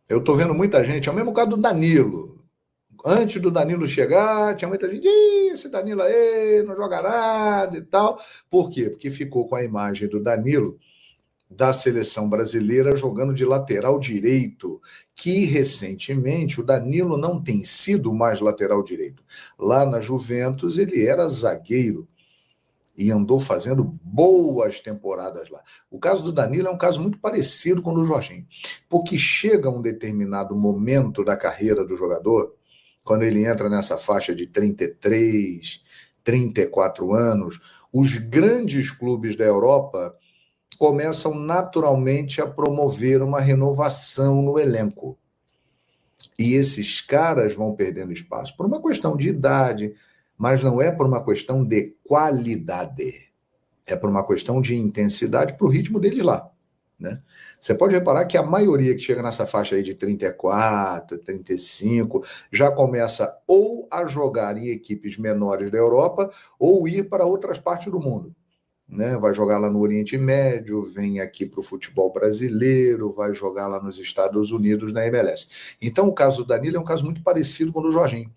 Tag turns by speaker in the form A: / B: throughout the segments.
A: Eu estou vendo muita gente, é o mesmo caso do Danilo. Antes do Danilo chegar, tinha muita gente, esse Danilo aí não joga nada e tal. Por quê? Porque ficou com a imagem do Danilo da seleção brasileira jogando de lateral direito, que recentemente o Danilo não tem sido mais lateral direito. Lá na Juventus ele era zagueiro e andou fazendo boas temporadas lá. O caso do Danilo é um caso muito parecido com o do Jorginho, porque chega um determinado momento da carreira do jogador, quando ele entra nessa faixa de 33, 34 anos, os grandes clubes da Europa começam naturalmente a promover uma renovação no elenco. E esses caras vão perdendo espaço por uma questão de idade, mas não é por uma questão de qualidade. É por uma questão de intensidade para o ritmo dele lá. Né? Você pode reparar que a maioria que chega nessa faixa aí de 34, 35, já começa ou a jogar em equipes menores da Europa ou ir para outras partes do mundo. Né? Vai jogar lá no Oriente Médio, vem aqui para o futebol brasileiro, vai jogar lá nos Estados Unidos na MLS. Então, o caso do Danilo é um caso muito parecido com o do Jorginho.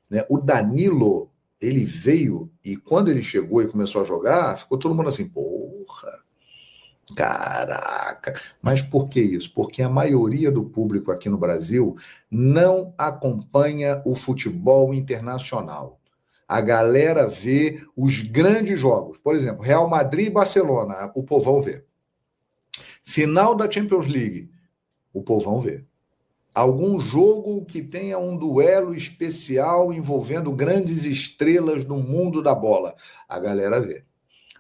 A: Né? O Danilo, ele veio e quando ele chegou e começou a jogar, ficou todo mundo assim, porra, caraca. Mas por que isso? Porque a maioria do público aqui no Brasil não acompanha o futebol internacional. A galera vê os grandes jogos. Por exemplo, Real Madrid e Barcelona, o povão vê. Final da Champions League, o povão vê. Algum jogo que tenha um duelo especial envolvendo grandes estrelas do mundo da bola, a galera vê.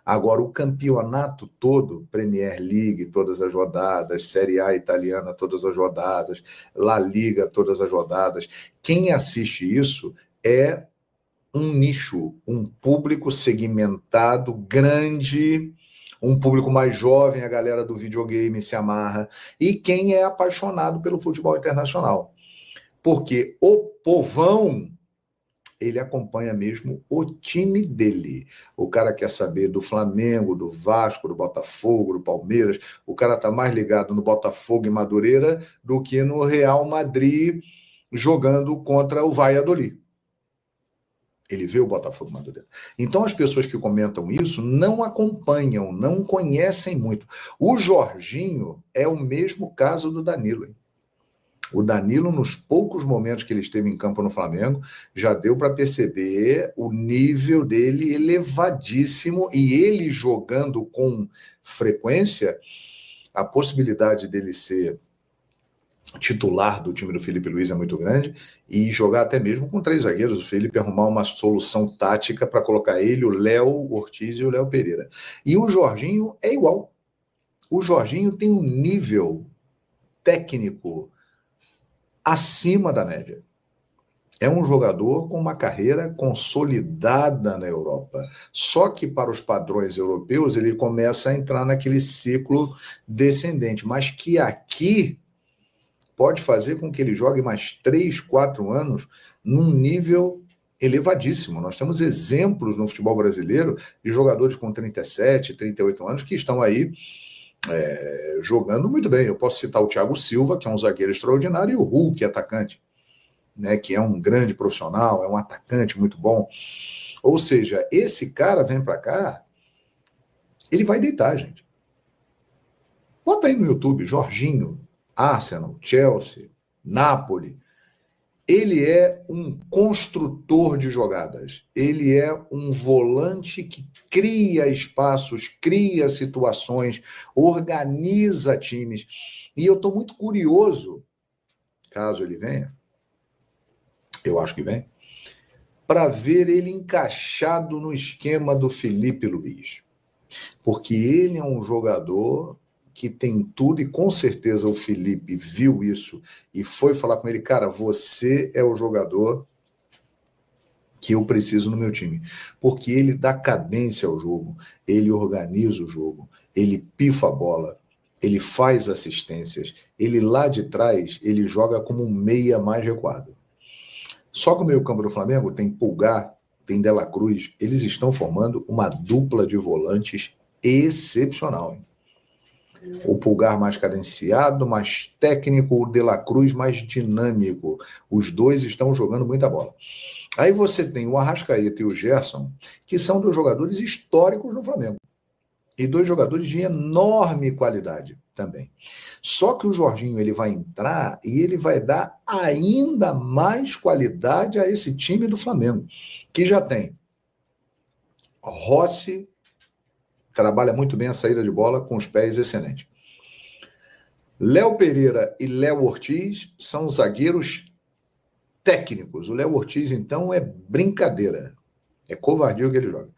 A: Agora, o campeonato todo, Premier League, todas as rodadas, Série A italiana, todas as rodadas, La Liga, todas as rodadas, quem assiste isso é um nicho, um público segmentado, grande, um público mais jovem, a galera do videogame se amarra, e quem é apaixonado pelo futebol internacional. Porque o povão, ele acompanha mesmo o time dele. O cara quer saber do Flamengo, do Vasco, do Botafogo, do Palmeiras. O cara está mais ligado no Botafogo e Madureira do que no Real Madrid jogando contra o Valladolid. Ele vê o Botafogo Madureira. Então, as pessoas que comentam isso não acompanham, não conhecem muito. O Jorginho é o mesmo caso do Danilo. Hein? O Danilo, nos poucos momentos que ele esteve em campo no Flamengo, já deu para perceber o nível dele elevadíssimo e ele jogando com frequência, a possibilidade dele ser titular do time do Felipe Luiz é muito grande e jogar até mesmo com 3 zagueiros, o Felipe arrumar uma solução tática para colocar ele, o Léo Ortiz e o Léo Pereira. E o Jorginho é igual. O Jorginho tem um nível técnico acima da média. É um jogador com uma carreira consolidada na Europa. Só que para os padrões europeus ele começa a entrar naquele ciclo descendente, mas que aqui pode fazer com que ele jogue mais 3, 4 anos num nível elevadíssimo. Nós temos exemplos no futebol brasileiro de jogadores com 37, 38 anos que estão aí jogando muito bem. Eu posso citar o Thiago Silva, que é um zagueiro extraordinário, e o Hulk, atacante, né, que é um grande profissional, é um atacante muito bom. Ou seja, esse cara vem para cá, ele vai deitar, gente. Bota aí no YouTube, Jorginho, Arsenal, Chelsea, Napoli. Ele é um construtor de jogadas. Ele é um volante que cria espaços, cria situações, organiza times. E eu estou muito curioso, caso ele venha, eu acho que vem, para ver ele encaixado no esquema do Felipe Luiz. Porque ele é um jogador que tem tudo, e com certeza o Felipe viu isso e foi falar com ele, cara, você é o jogador que eu preciso no meu time. Porque ele dá cadência ao jogo, ele organiza o jogo, ele pifa a bola, ele faz assistências, ele lá de trás, ele joga como um meia mais recuado. Só que o meio-campo do Flamengo tem Pulgar, tem Dela Cruz, eles estão formando uma dupla de volantes excepcional. Hein? O Pulgar mais cadenciado, mais técnico, o De La Cruz mais dinâmico. Os dois estão jogando muita bola. Aí você tem o Arrascaeta e o Gerson, que são dois jogadores históricos no Flamengo. E dois jogadores de enorme qualidade também. Só que o Jorginho ele vai entrar e ele vai dar ainda mais qualidade a esse time do Flamengo, que já tem Rossi, trabalha muito bem a saída de bola, com os pés excelentes. Léo Pereira e Léo Ortiz são zagueiros técnicos. O Léo Ortiz, então, é brincadeira. É covardia o que ele joga.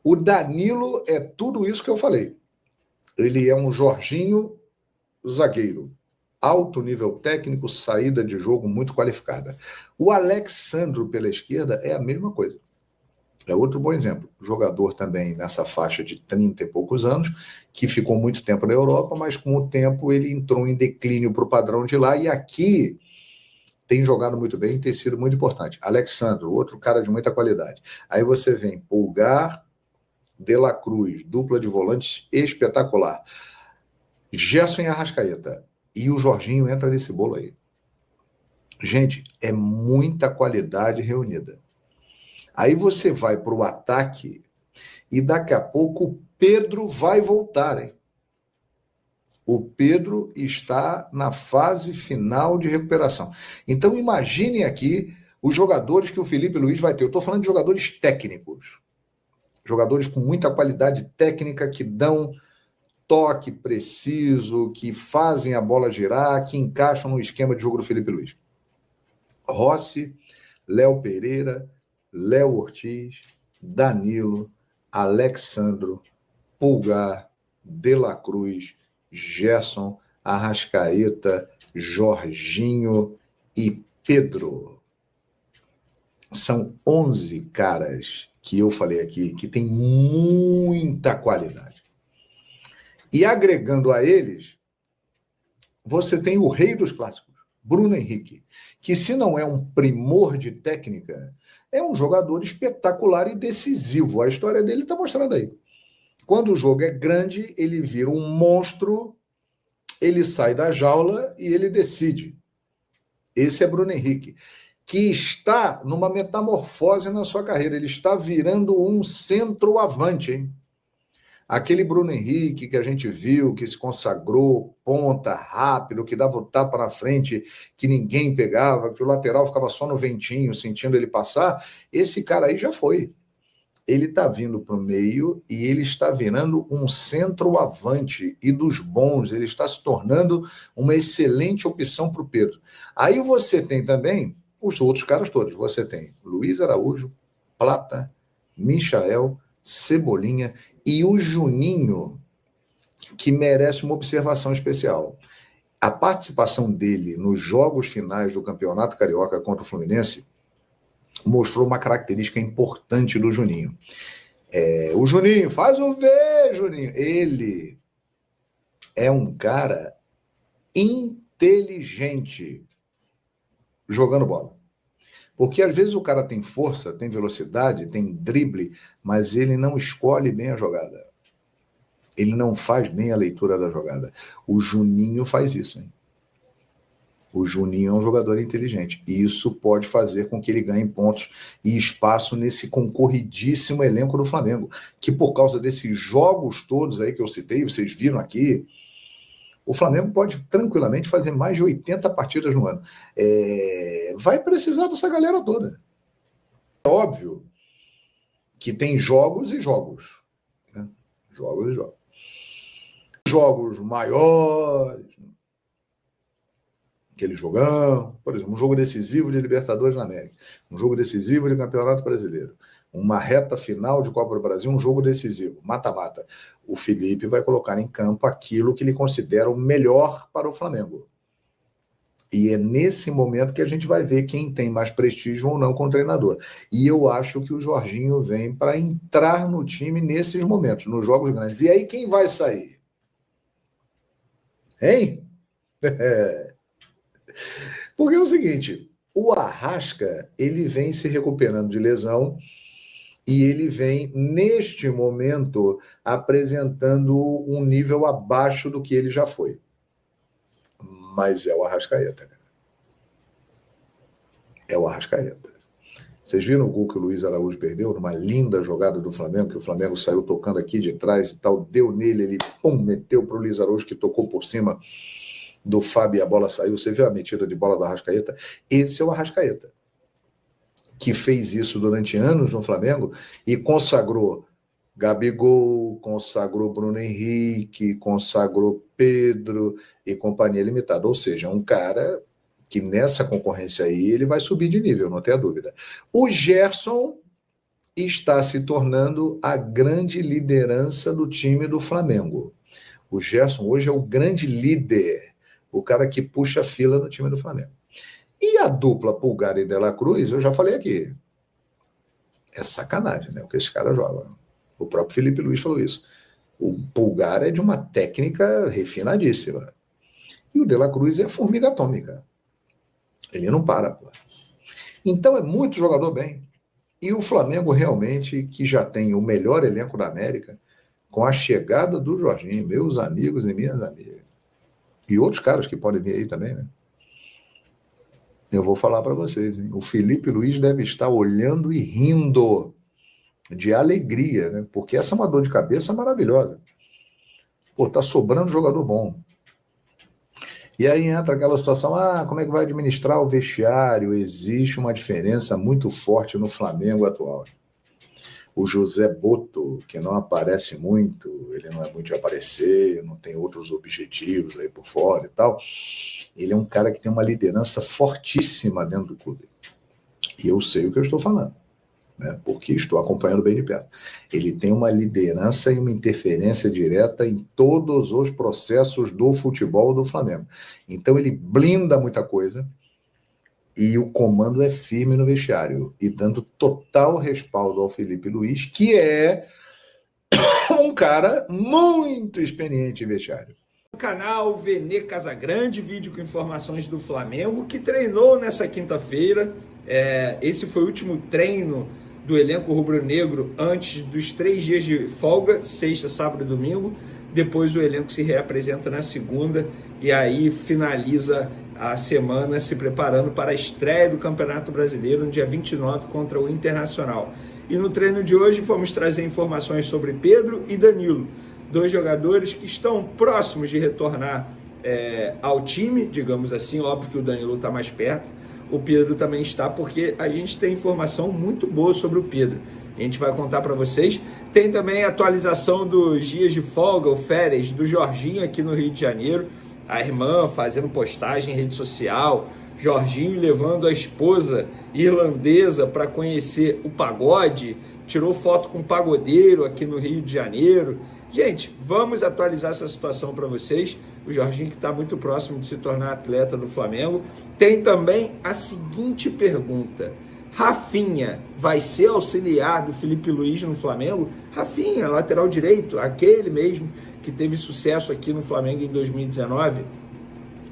A: O Danilo é tudo isso que eu falei. Ele é um Jorginho zagueiro. Alto nível técnico, saída de jogo muito qualificada. O Alexandro pela esquerda é a mesma coisa. É outro bom exemplo. Jogador também nessa faixa de 30 e poucos anos, que ficou muito tempo na Europa, mas com o tempo ele entrou em declínio para o padrão de lá, e aqui tem jogado muito bem e tem sido muito importante. Alexandro, outro cara de muita qualidade. Aí você vem Pulgar, De La Cruz, dupla de volantes espetacular. Gerson e Arrascaeta. E o Jorginho entra nesse bolo aí. Gente, é muita qualidade reunida. Aí você vai para o ataque e daqui a pouco o Pedro vai voltar, hein? O Pedro está na fase final de recuperação. Então imaginem aqui os jogadores que o Felipe Luiz vai ter. Eu estou falando de jogadores técnicos. Jogadores com muita qualidade técnica, que dão toque preciso, que fazem a bola girar, que encaixam no esquema de jogo do Felipe Luiz. Rossi, Léo Pereira, Léo Ortiz, Danilo, Alexandro, Pulgar, De La Cruz, Gerson, Arrascaeta, Jorginho e Pedro. São 11 caras que eu falei aqui que tem muita qualidade. E agregando a eles, você tem o rei dos clássicos, Bruno Henrique, que se não é um primor de técnica, é um jogador espetacular e decisivo. A história dele está mostrando aí. Quando o jogo é grande, ele vira um monstro, ele sai da jaula e ele decide. Esse é Bruno Henrique, que está numa metamorfose na sua carreira. Ele está virando um centroavante, hein? Aquele Bruno Henrique que a gente viu, que se consagrou, ponta, rápido, que dava o tapa na frente, que ninguém pegava, que o lateral ficava só no ventinho, sentindo ele passar, esse cara aí já foi. Ele está vindo para o meio e ele está virando um centroavante e dos bons. Ele está se tornando uma excelente opção para o Pedro. Aí você tem também os outros caras todos. Você tem Luiz Araújo, Plata, Michael, Cebolinha e o Juninho, que merece uma observação especial. A participação dele nos jogos finais do Campeonato Carioca contra o Fluminense mostrou uma característica importante do Juninho. O Juninho, faz o V, Juninho. Ele é um cara inteligente jogando bola. Porque às vezes o cara tem força, tem velocidade, tem drible, mas ele não escolhe bem a jogada. Ele não faz bem a leitura da jogada. O Juninho faz isso, hein? O Juninho é um jogador inteligente. E isso pode fazer com que ele ganhe pontos e espaço nesse concorridíssimo elenco do Flamengo. Que por causa desses jogos todos aí que eu citei, vocês viram aqui, o Flamengo pode tranquilamente fazer mais de 80 partidas no ano. Vai precisar dessa galera toda. É óbvio que tem jogos e jogos. Né? Jogos e jogos. Jogos maiores, aquele jogão, por exemplo, um jogo decisivo de Libertadores na América, um jogo decisivo de Campeonato Brasileiro, uma reta final de Copa do Brasil, um jogo decisivo, mata-mata. O Felipe vai colocar em campo aquilo que ele considera o melhor para o Flamengo. E é nesse momento que a gente vai ver quem tem mais prestígio ou não com o treinador. E eu acho que o Jorginho vem para entrar no time nesses momentos, nos jogos grandes. E aí quem vai sair? Hein? Porque é o seguinte, o Arrasca, ele vem se recuperando de lesão, E ele vem, neste momento, apresentando um nível abaixo do que ele já foi. Mas é o Arrascaeta, cara. É o Arrascaeta. Vocês viram o gol que o Luiz Araújo perdeu? Numa linda jogada do Flamengo, que o Flamengo saiu tocando aqui de trás e tal, deu nele, ele meteu para o Luiz Araújo, que tocou por cima do Fábio e a bola saiu. Você viu a metida de bola do Arrascaeta? Esse é o Arrascaeta, que fez isso durante anos no Flamengo e consagrou Gabigol, consagrou Bruno Henrique, consagrou Pedro e companhia limitada. Ou seja, um cara que nessa concorrência aí ele vai subir de nível, não tenha dúvida. O Gerson está se tornando a grande liderança do time do Flamengo. O Gerson hoje é o grande líder, o cara que puxa a fila no time do Flamengo. E a dupla Pulgar e De La Cruz, eu já falei aqui, é sacanagem, né? O que esse cara joga. O próprio Felipe Luiz falou isso. O Pulgar é de uma técnica refinadíssima. E o De La Cruz é formiga atômica. Ele não para, pô. Então é muito jogador bem. E o Flamengo realmente, que já tem o melhor elenco da América, com a chegada do Jorginho, meus amigos e minhas amigas. E outros caras que podem vir aí também, né? Eu vou falar para vocês, hein? O Felipe Luiz deve estar olhando e rindo de alegria, né? Porque essa é uma dor de cabeça maravilhosa. Pô, tá sobrando jogador bom. E aí entra aquela situação, como é que vai administrar o vestiário? Existe uma diferença muito forte no Flamengo atual. O José Boto, que não aparece muito, ele não é muito de aparecer, não tem outros objetivos aí por fora e tal, ele é um cara que tem uma liderança fortíssima dentro do clube. E eu sei o que eu estou falando, né? Porque estou acompanhando bem de perto. Ele tem uma liderança e uma interferência direta em todos os processos do futebol do Flamengo. Então ele blinda muita coisa e o comando é firme no vestiário e dando total respaldo ao Felipe Luiz, que é um cara muito experiente em vestiário.
B: O canal Vene Casagrande, vídeo com informações do Flamengo, que treinou nessa quinta-feira. Esse foi o último treino do elenco rubro-negro antes dos 3 dias de folga, sexta, sábado e domingo. Depois o elenco se reapresenta na segunda e aí finaliza a semana se preparando para a estreia do Campeonato Brasileiro no dia 29 contra o Internacional. E no treino de hoje vamos trazer informações sobre Pedro e Danilo, 2 jogadores que estão próximos de retornar ao time, digamos assim. Óbvio que o Danilo está mais perto, o Pedro também está, porque a gente tem informação muito boa sobre o Pedro. A gente vai contar para vocês. Tem também a atualização dos dias de folga ou férias do Jorginho aqui no Rio de Janeiro. A irmã fazendo postagem em rede social, Jorginho levando a esposa irlandesa para conhecer o pagode, tirou foto com um pagodeiro aqui no Rio de Janeiro. Gente, vamos atualizar essa situação para vocês. O Jorginho, que está muito próximo de se tornar atleta do Flamengo. Tem também a seguinte pergunta: Rafinha vai ser auxiliar do Felipe Luiz no Flamengo? Rafinha, lateral direito, aquele mesmo que teve sucesso aqui no Flamengo em 2019.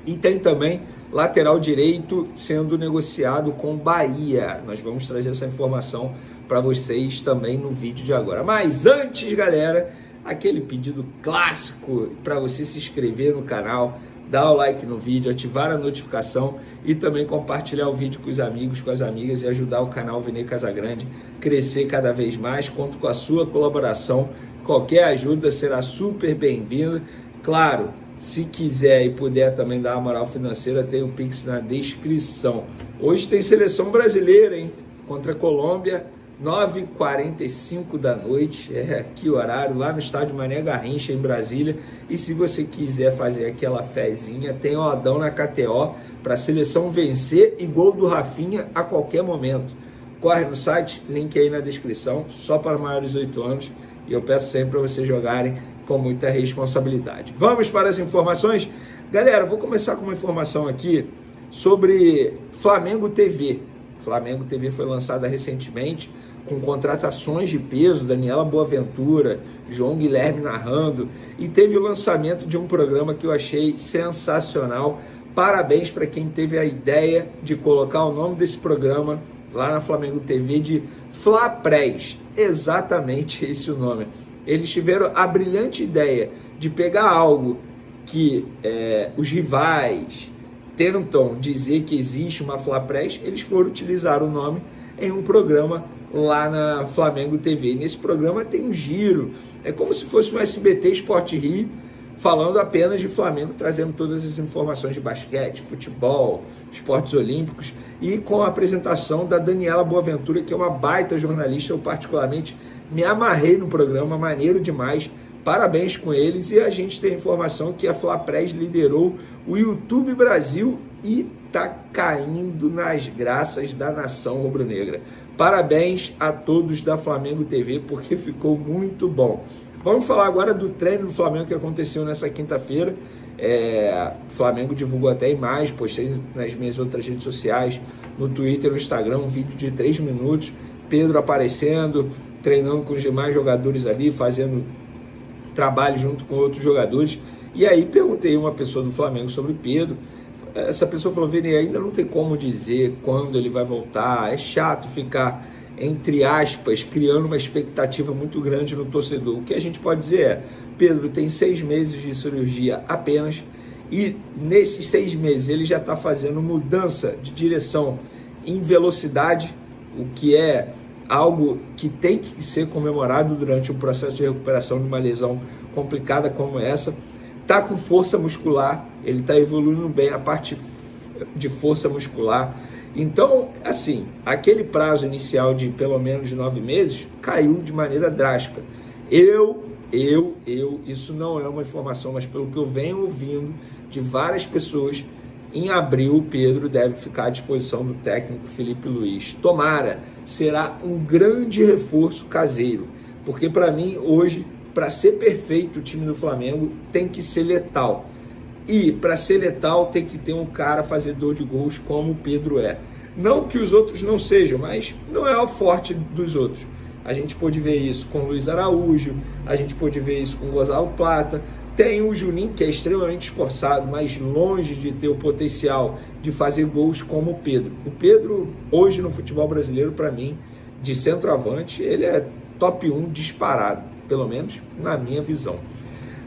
B: E tem também lateral direito sendo negociado com Bahia. Nós vamos trazer essa informação para vocês também no vídeo de agora. Mas antes, galera, aquele pedido clássico para você se inscrever no canal, dar o like no vídeo, ativar a notificação e também compartilhar o vídeo com os amigos, com as amigas e ajudar o canal Vene Casagrande a crescer cada vez mais. Conto com a sua colaboração, qualquer ajuda será super bem-vinda. Claro, se quiser e puder também dar uma moral financeira, tem o Pix na descrição. Hoje tem seleção brasileira, hein? Contra a Colômbia, 9h45 da noite, aqui o horário, lá no estádio Mané Garrincha, em Brasília. E se você quiser fazer aquela fezinha, tem odão na KTO para a seleção vencer e gol do Rafinha a qualquer momento. Corre no site, link aí na descrição, só para maiores de 8 anos. E eu peço sempre para vocês jogarem com muita responsabilidade. Vamos para as informações? Galera, vou começar com uma informação aqui sobre Flamengo TV. Flamengo TV foi lançada recentemente, com contratações de peso, Daniela Boaventura, João Guilherme narrando, e teve o lançamento de um programa que eu achei sensacional. Parabéns para quem teve a ideia de colocar o nome desse programa lá na Flamengo TV de Flapress, exatamente esse o nome. Eles tiveram a brilhante ideia de pegar algo que os rivais tentam dizer que existe uma Flapress, eles foram utilizar o nome em um programa lá na Flamengo TV. Nesse programa tem um giro, é como se fosse um SBT Sport Rio, falando apenas de Flamengo, trazendo todas as informações de basquete, futebol, esportes olímpicos, e com a apresentação da Daniela Boaventura, que é uma baita jornalista. Eu particularmente me amarrei no programa, maneiro demais, parabéns com eles. E a gente tem informação que a Flapress liderou o YouTube Brasil e está caindo nas graças da nação rubro-negra. Parabéns a todos da Flamengo TV, porque ficou muito bom. Vamos falar agora do treino do Flamengo que aconteceu nessa quinta-feira. O Flamengo divulgou até a imagem, postei nas minhas outras redes sociais, no Twitter, no Instagram, um vídeo de 3 minutos, Pedro aparecendo, treinando com os demais jogadores ali, fazendo trabalho junto com outros jogadores. E aí perguntei a uma pessoa do Flamengo sobre o Pedro. Essa pessoa falou: Vini, ainda não tem como dizer quando ele vai voltar, é chato ficar, entre aspas, criando uma expectativa muito grande no torcedor. O que a gente pode dizer é: Pedro tem 6 meses de cirurgia apenas, e nesses 6 meses ele já está fazendo mudança de direção em velocidade, o que é algo que tem que ser comemorado durante um processo de recuperação de uma lesão complicada como essa. Está com força muscular, ele está evoluindo bem a parte de força muscular. Então, assim, aquele prazo inicial de pelo menos 9 meses caiu de maneira drástica. Isso não é uma informação, mas pelo que eu venho ouvindo de várias pessoas, em abril o Pedro deve ficar à disposição do técnico Felipe Luiz. Tomara, será um grande reforço caseiro, porque para mim hoje, para ser perfeito o time do Flamengo tem que ser letal. E para ser letal tem que ter um cara fazedor de gols como o Pedro é. Não que os outros não sejam, mas não é o forte dos outros. A gente pôde ver isso com o Luiz Araújo, a gente pôde ver isso com o Gonzalo Plata. Tem o Juninho, que é extremamente esforçado, mas longe de ter o potencial de fazer gols como o Pedro. O Pedro, hoje no futebol brasileiro, para mim, de centroavante, ele é top 1 disparado, pelo menos na minha visão.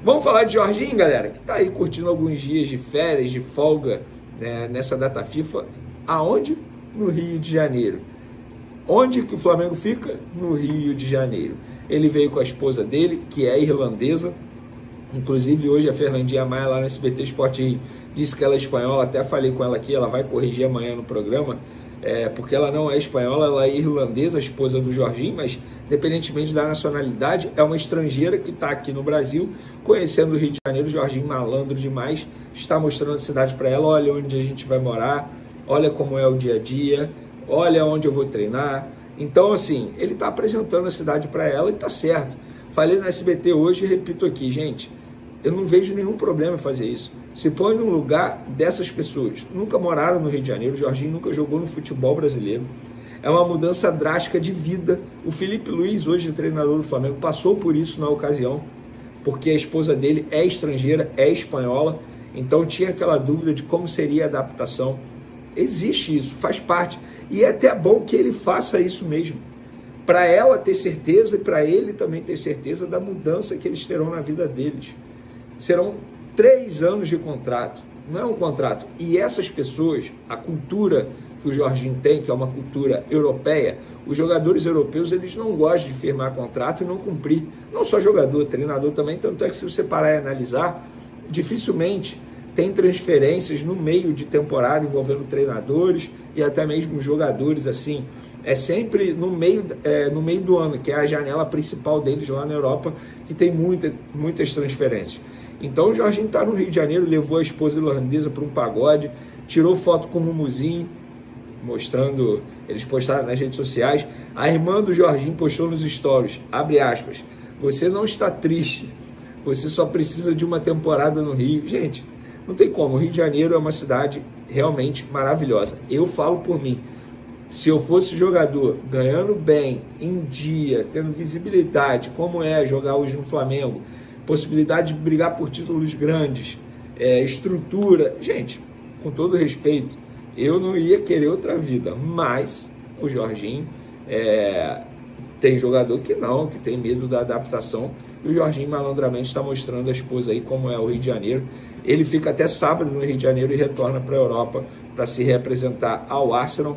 B: Vamos falar de Jorginho, galera, que está aí curtindo alguns dias de férias, de folga, né, nessa data FIFA. Aonde? No Rio de Janeiro. Onde que o Flamengo fica? No Rio de Janeiro. Ele veio com a esposa dele, que é irlandesa. Inclusive hoje a Fernandinha Maia lá no SBT Sport Rio disse que ela é espanhola. Até falei com ela aqui, ela vai corrigir amanhã no programa, porque ela não é espanhola, ela é irlandesa, a esposa do Jorginho, mas independentemente da nacionalidade, é uma estrangeira que está aqui no Brasil, conhecendo o Rio de Janeiro. O Jorginho, malandro demais, está mostrando a cidade para ela. Olha onde a gente vai morar, olha como é o dia a dia, olha onde eu vou treinar. Então, assim, ele está apresentando a cidade para ela e está certo. Falei no SBT hoje e repito aqui, gente, eu não vejo nenhum problema em fazer isso. Se põe no lugar dessas pessoas. Nunca moraram no Rio de Janeiro, o Jorginho nunca jogou no futebol brasileiro. É uma mudança drástica de vida. O Felipe Luiz, hoje treinador do Flamengo, passou por isso na ocasião, porque a esposa dele é estrangeira, é espanhola, então tinha aquela dúvida de como seria a adaptação. Existe isso, faz parte. E é até bom que ele faça isso mesmo, para ela ter certeza e para ele também ter certeza da mudança que eles terão na vida deles. Serão 3 anos de contrato, não é um contrato. E essas pessoas, a cultura que o Jorginho tem, que é uma cultura europeia, os jogadores europeus, eles não gostam de firmar contrato e não cumprir. Não só jogador, treinador também. Tanto é que se você parar e analisar, dificilmente tem transferências no meio de temporada envolvendo treinadores e até mesmo jogadores, assim. É sempre no meio do ano, que é a janela principal deles lá na Europa, que tem muitas transferências. Então o Jorginho está no Rio de Janeiro, levou a esposa irlandesa para um pagode, tirou foto com o Mumuzinho, mostrando, eles postaram nas redes sociais. A irmã do Jorginho postou nos stories, abre aspas, você não está triste, você só precisa de uma temporada no Rio. Gente, não tem como, o Rio de Janeiro é uma cidade realmente maravilhosa. Eu falo por mim, se eu fosse jogador, ganhando bem, em dia, tendo visibilidade, como é jogar hoje no Flamengo, possibilidade de brigar por títulos grandes, estrutura, gente, com todo respeito, eu não ia querer outra vida, mas o Jorginho. Tem jogador que não, que tem medo da adaptação, e o Jorginho malandramente está mostrando a esposa aí como é o Rio de Janeiro. Ele fica até sábado no Rio de Janeiro e retorna para a Europa para se representar ao Arsenal.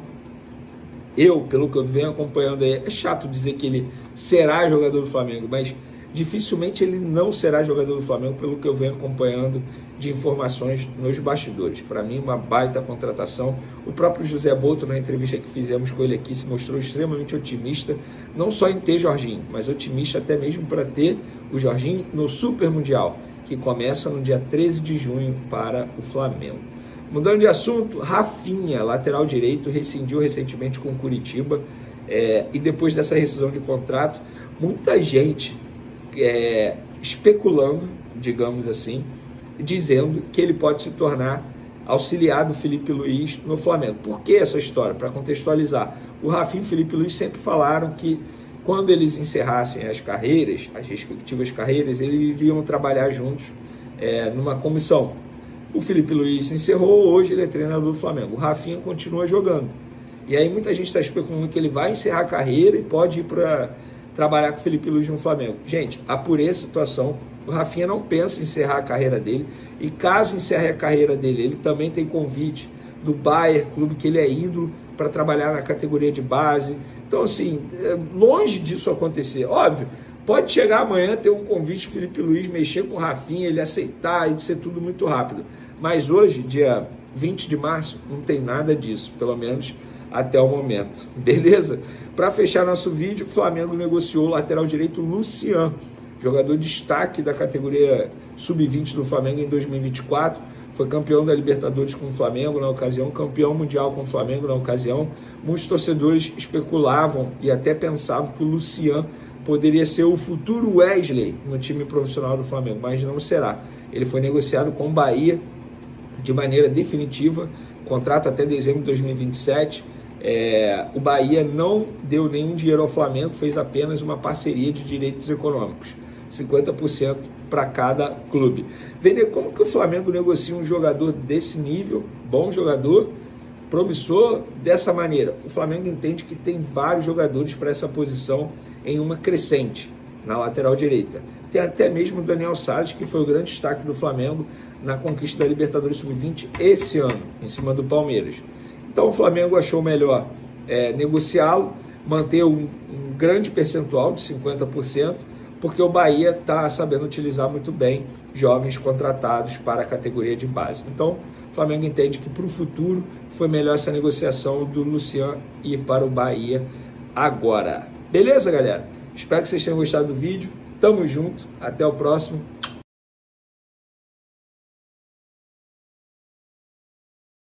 B: Pelo que eu venho acompanhando aí, é chato dizer que ele será jogador do Flamengo, mas dificilmente ele não será jogador do Flamengo, pelo que eu venho acompanhando de informações nos bastidores. Para mim, uma baita contratação. O próprio José Boto, na entrevista que fizemos com ele aqui, se mostrou extremamente otimista, não só em ter Jorginho, mas otimista até mesmo para ter o Jorginho no Super Mundial, que começa no dia 13 de junho para o Flamengo. Mudando de assunto, Rafinha, lateral direito, rescindiu recentemente com o Curitiba, e depois dessa rescisão de contrato, muita gente especulando, digamos assim, dizendo que ele pode se tornar auxiliar do Felipe Luiz no Flamengo. Por que essa história? Para contextualizar, o Rafinha e o Felipe Luiz sempre falaram que quando eles encerrassem as carreiras, as respectivas carreiras, eles iriam trabalhar juntos numa comissão. O Felipe Luiz encerrou, hoje ele é treinador do Flamengo. O Rafinha continua jogando. E aí muita gente está especulando que ele vai encerrar a carreira e pode ir para trabalhar com o Felipe Luiz no Flamengo. Gente, apurei a situação, o Rafinha não pensa em encerrar a carreira dele, e caso encerre a carreira dele, ele também tem convite do Bayern, clube que ele é ídolo, para trabalhar na categoria de base. Então, assim, longe disso acontecer. Óbvio, pode chegar amanhã, ter um convite do Felipe Luiz, mexer com o Rafinha, ele aceitar e ser tudo muito rápido. Mas hoje, dia 20 de março, não tem nada disso, pelo menos até o momento, beleza? Para fechar nosso vídeo, o Flamengo negociou o lateral direito Lucian, jogador destaque da categoria sub-20 do Flamengo em 2024, foi campeão da Libertadores com o Flamengo na ocasião, campeão mundial com o Flamengo na ocasião. Muitos torcedores especulavam e até pensavam que o Lucian poderia ser o futuro Wesley no time profissional do Flamengo, mas não será. Ele foi negociado com o Bahia de maneira definitiva, contrato até dezembro de 2027, o Bahia não deu nenhum dinheiro ao Flamengo, fez apenas uma parceria de direitos econômicos, 50% para cada clube. Vender como que o Flamengo negocia um jogador desse nível, bom jogador, promissor, dessa maneira? O Flamengo entende que tem vários jogadores para essa posição em uma crescente, na lateral direita. Tem até mesmo o Daniel Salles, que foi o grande destaque do Flamengo na conquista da Libertadores Sub-20 esse ano, em cima do Palmeiras. Então o Flamengo achou melhor negociá-lo, manter um grande percentual de 50%, porque o Bahia está sabendo utilizar muito bem jovens contratados para a categoria de base. Então o Flamengo entende que para o futuro foi melhor essa negociação do Lucian ir para o Bahia agora. Beleza, galera? Espero que vocês tenham gostado do vídeo. Tamo junto, até o próximo.